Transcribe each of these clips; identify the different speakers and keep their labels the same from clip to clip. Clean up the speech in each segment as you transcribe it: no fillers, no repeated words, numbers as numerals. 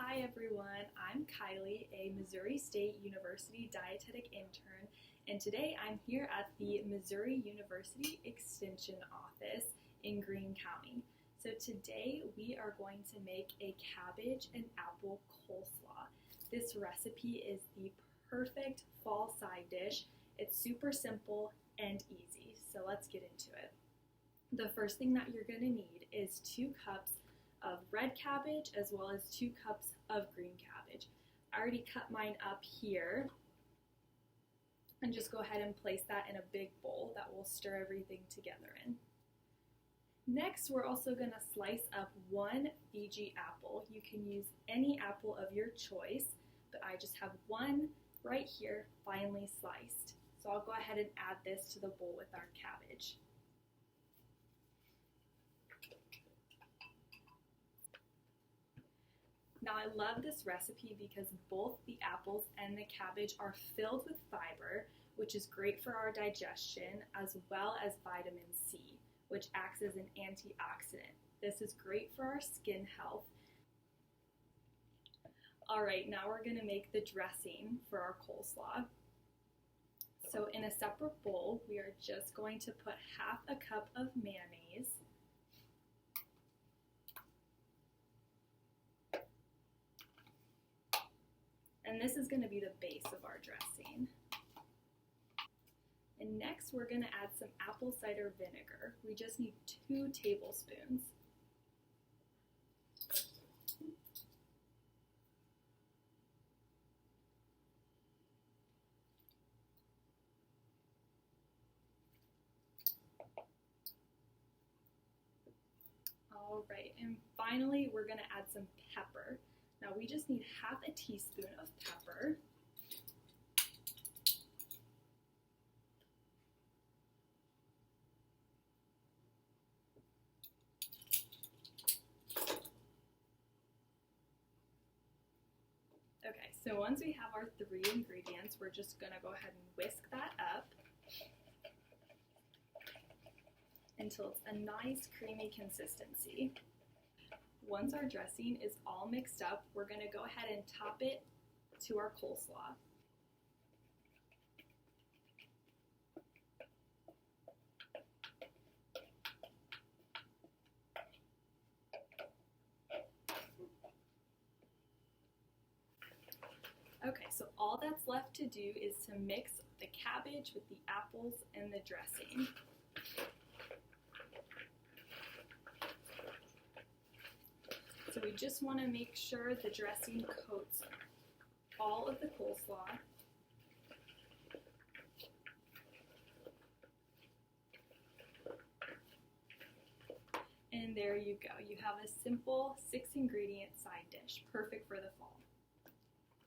Speaker 1: Hi everyone, I'm Kylie, a Missouri State University dietetic intern, and today I'm here at the Missouri University Extension Office in Greene County. So today we are going to make a cabbage and apple coleslaw. This recipe is the perfect fall side dish. It's super simple and easy, so let's get into it. The first thing that you're going to need is 2 cups of red cabbage as well as 2 cups of green cabbage. I already cut mine up here, and just go ahead and place that in a big bowl that we'll stir everything together in. Next, we're also going to slice up 1 Fuji apple. You can use any apple of your choice, but I just have one right here finely sliced. So I'll go ahead and add this to the bowl with our cabbage. Now I love this recipe because both the apples and the cabbage are filled with fiber, which is great for our digestion, as well as vitamin C, which acts as an antioxidant. This is great for our skin health. Alright, now we're going to make the dressing for our coleslaw. So in a separate bowl, we are just going to put half a cup of mayonnaise, and this is going to be the base of our dressing. And next we're going to add some apple cider vinegar. We just need 2 tablespoons. Alright, and finally we're going to add some pepper. Now we just need half a teaspoon of pepper. Okay, so once we have our 3 ingredients, we're just going to go ahead and whisk that up until it's a nice creamy consistency. Once our dressing is all mixed up, we're going to go ahead and top it to our coleslaw. Okay, so all that's left to do is to mix the cabbage with the apples and the dressing. So we just want to make sure the dressing coats all of the coleslaw. And there you go. You have a simple 6-ingredient side dish, perfect for the fall.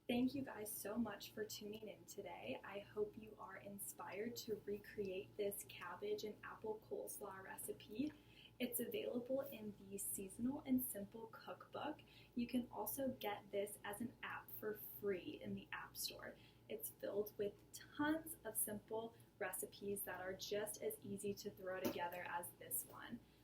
Speaker 1: Thank you guys so much for tuning in today. I hope you are inspired to recreate this cabbage and apple coleslaw recipe. It's available in the Seasonal and Simple Cookbook. You can also get this as an app for free in the App Store. It's filled with tons of simple recipes that are just as easy to throw together as this one.